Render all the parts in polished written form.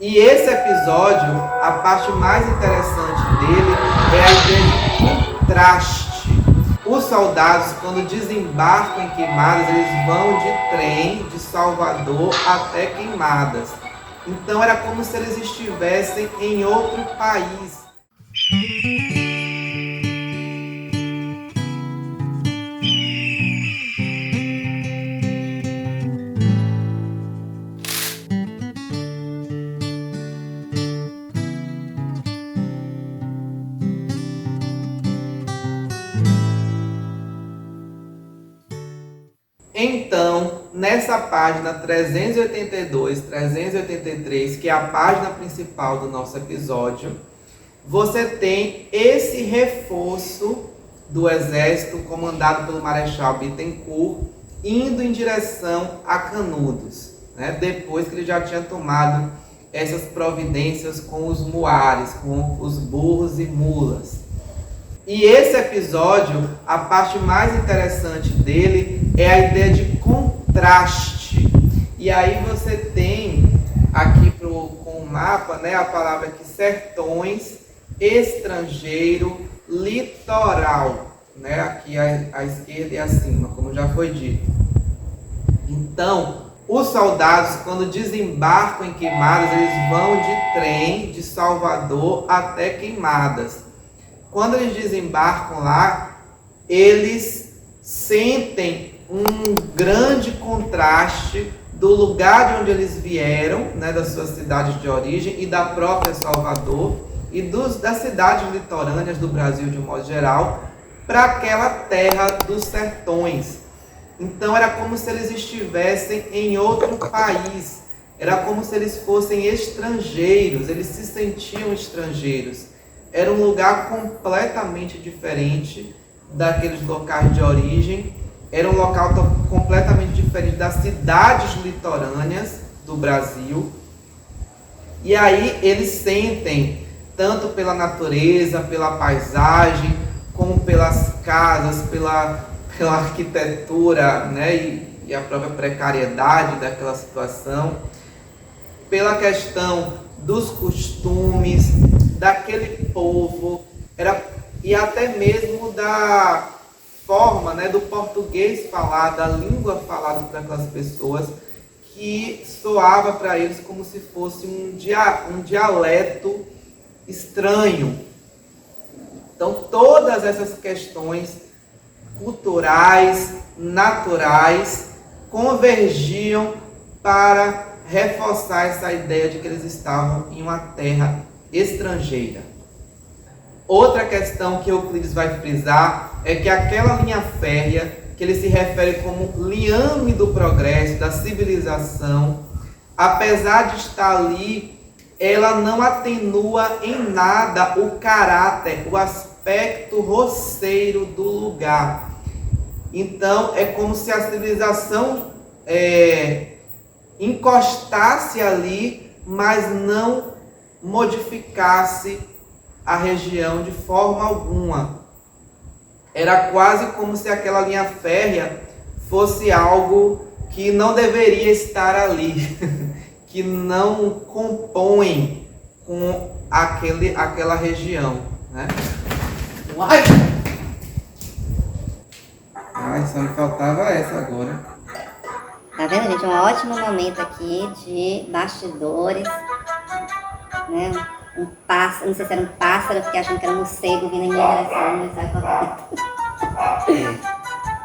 E esse episódio, a parte mais interessante dele é a ideia de contraste. Os soldados, quando desembarcam em Queimadas, eles vão de trem de Salvador até Queimadas. Então era como se eles estivessem em outro país. Então, nessa página 382, 383, que é a página principal do nosso episódio, você tem esse reforço do exército comandado pelo Marechal Bittencourt indo em direção a Canudos, né? Depois que ele já tinha tomado essas providências com os muares, com os burros e mulas. E esse episódio, a parte mais interessante dele é a ideia de contraste. E aí você tem aqui com o mapa, né, a palavra aqui, sertões, estrangeiro, litoral, né, aqui à esquerda e acima, como já foi dito. Então, os soldados, quando desembarcam em Queimadas, eles vão de trem de Salvador até Queimadas. Quando eles desembarcam lá, eles sentem um grande contraste do lugar de onde eles vieram, né, das suas cidades de origem e da própria Salvador e das cidades litorâneas do Brasil de um modo geral, para aquela terra dos sertões. Então era como se eles estivessem em outro país, era como se eles fossem estrangeiros, eles se sentiam estrangeiros. Era um lugar completamente diferente daqueles locais de origem. Era um local completamente diferente das cidades litorâneas do Brasil. E aí eles sentem, tanto pela natureza, pela paisagem, como pelas casas, pela arquitetura, né, e a própria precariedade daquela situação, pela questão dos costumes, daquele povo, e até mesmo da forma, né, do português falado, da língua falada por aquelas pessoas, que soava para eles como se fosse um dialeto estranho. Então, todas essas questões culturais, naturais, convergiam para reforçar essa ideia de que eles estavam em uma terra estrangeira. Outra questão que Euclides vai frisar é que aquela linha férrea, que ele se refere como liame do progresso, da civilização, apesar de estar ali, ela não atenua em nada o caráter, o aspecto roceiro do lugar. Então, é como se a civilização encostasse ali, mas não modificasse a região de forma alguma. Era quase como se aquela linha férrea fosse algo que não deveria estar ali, que não compõe com aquela região, né? Uai! Ai, só me faltava essa agora. Tá vendo, gente? Um ótimo momento aqui de bastidores, né? Um pássaro, não sei se era um pássaro, porque achando que era um morcego vindo em minha direção, mas sai correndo.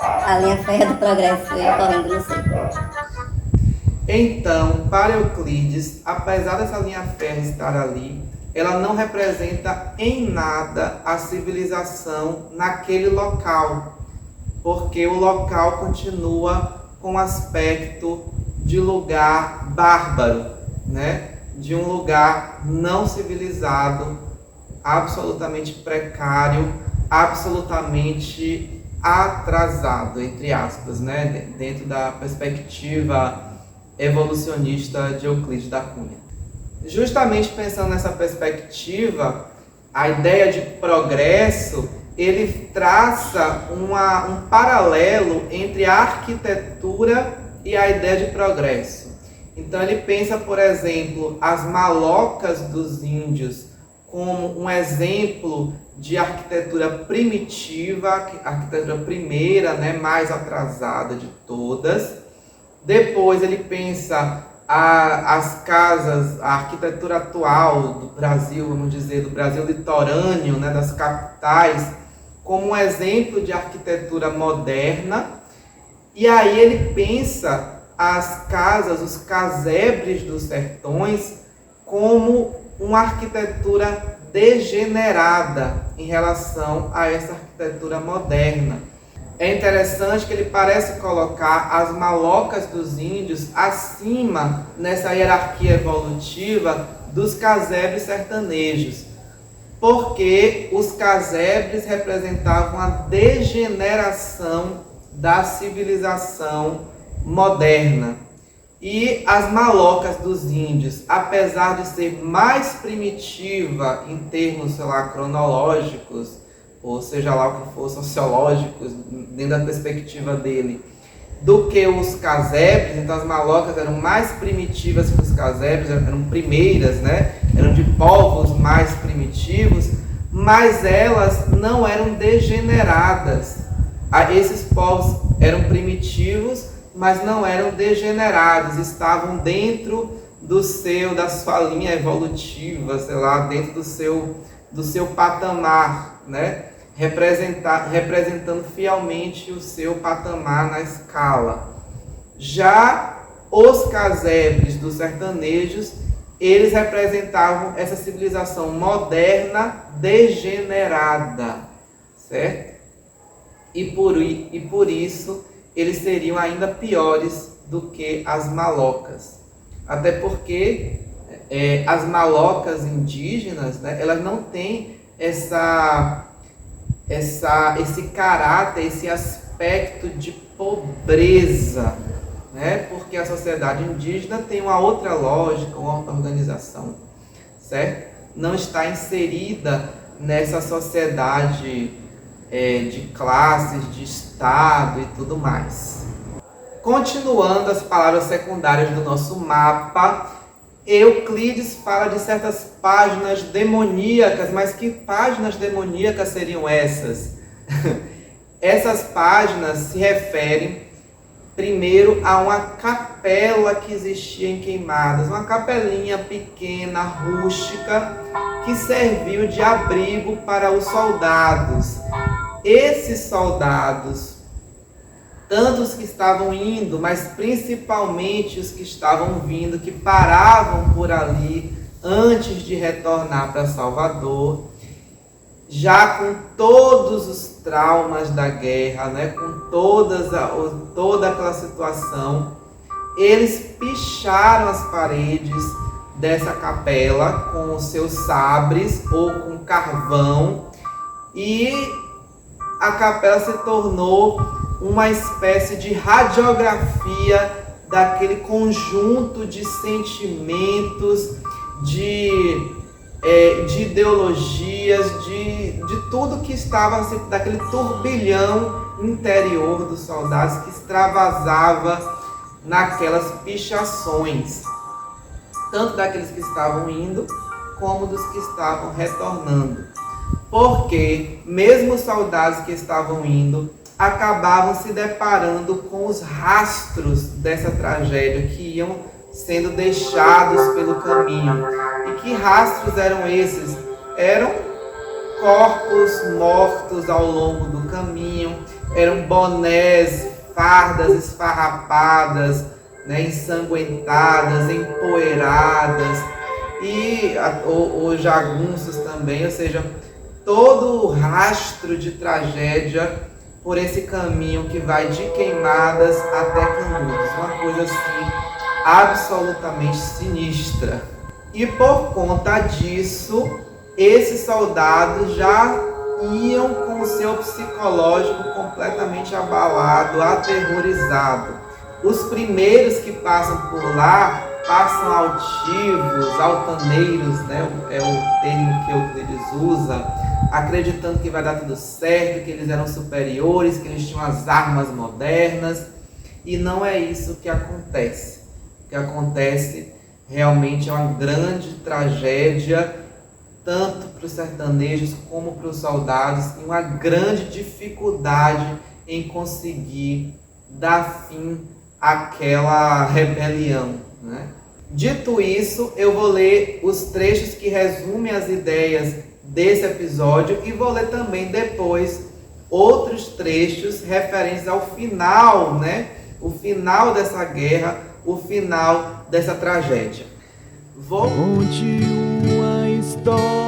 A linha férrea do progresso foi correndo, não sei. Então, para Euclides, apesar dessa linha férrea estar ali, ela não representa em nada a civilização naquele local, porque o local continua com aspecto de lugar bárbaro, né? De um lugar não civilizado, absolutamente precário, absolutamente atrasado, entre aspas, né? Dentro da perspectiva evolucionista de Euclides da Cunha. Justamente pensando nessa perspectiva, a ideia de progresso, ele traça um paralelo entre a arquitetura e a ideia de progresso. Então ele pensa, por exemplo, as malocas dos índios como um exemplo de arquitetura primitiva, a arquitetura primeira, né, mais atrasada de todas. Depois ele pensa as casas, a arquitetura atual do Brasil, vamos dizer, do Brasil litorâneo, né, das capitais, como um exemplo de arquitetura moderna. E aí ele pensa as casas, os casebres dos sertões, como uma arquitetura degenerada em relação a essa arquitetura moderna. É interessante que ele parece colocar as malocas dos índios acima, nessa hierarquia evolutiva, dos casebres sertanejos, porque os casebres representavam a degeneração da civilização moderna. E as malocas dos índios, apesar de ser mais primitiva em termos, sei lá, cronológicos, ou seja lá o que for, sociológicos, dentro da perspectiva dele, do que os casebres. Então as malocas eram mais primitivas que os casebres, eram primeiras, né? Eram de povos mais primitivos, mas elas não eram degeneradas. Esses povos eram primitivos, mas não eram degenerados, estavam dentro da sua linha evolutiva, sei lá, dentro do seu patamar, né? Representando fielmente o seu patamar na escala. Já os casebres dos sertanejos, eles representavam essa civilização moderna degenerada, certo? E por isso eles seriam ainda piores do que as malocas. Até porque as malocas indígenas, né, elas não têm esse caráter, esse aspecto de pobreza, né? Porque a sociedade indígena tem uma outra lógica, uma outra organização, certo? Não está inserida nessa sociedade de classes, de Estado e tudo mais. Continuando as palavras secundárias do nosso mapa, Euclides fala de certas páginas demoníacas, mas que páginas demoníacas seriam essas? Essas páginas se referem, primeiro, a uma capela que existia em Queimadas, uma capelinha pequena, rústica, que serviu de abrigo para os soldados. Esses soldados, tanto os que estavam indo, mas principalmente os que estavam vindo, que paravam por ali antes de retornar para Salvador, já com todos os traumas da guerra, né, com toda aquela situação, eles picharam as paredes dessa capela com os seus sabres ou com carvão, e a capela se tornou uma espécie de radiografia daquele conjunto de sentimentos, de ideologias, de tudo que estava, daquele turbilhão interior dos soldados que extravasava naquelas pichações, tanto daqueles que estavam indo como dos que estavam retornando. Porque mesmo os soldados que estavam indo acabavam se deparando com os rastros dessa tragédia que iam sendo deixados pelo caminho. E que rastros eram esses? Eram corpos mortos ao longo do caminho, eram bonés, fardas esfarrapadas, né, ensanguentadas, empoeiradas, e os jagunços também, ou seja, todo o rastro de tragédia por esse caminho que vai de Queimadas até Canudos. Uma coisa assim absolutamente sinistra. E por conta disso, esses soldados já iam com o seu psicológico completamente abalado, aterrorizado. Os primeiros que passam por lá passam altivos, altaneiros, né? É o termo que Euclides usa, acreditando que vai dar tudo certo, que eles eram superiores, que eles tinham as armas modernas, e não é isso que acontece. O que acontece realmente é uma grande tragédia, tanto para os sertanejos como para os soldados, e uma grande dificuldade em conseguir dar fim àquela rebelião, né? Dito isso, eu vou ler os trechos que resumem as ideias desse episódio e vou ler também depois outros trechos referentes ao final, né? O final dessa guerra, o final dessa tragédia. Conte uma história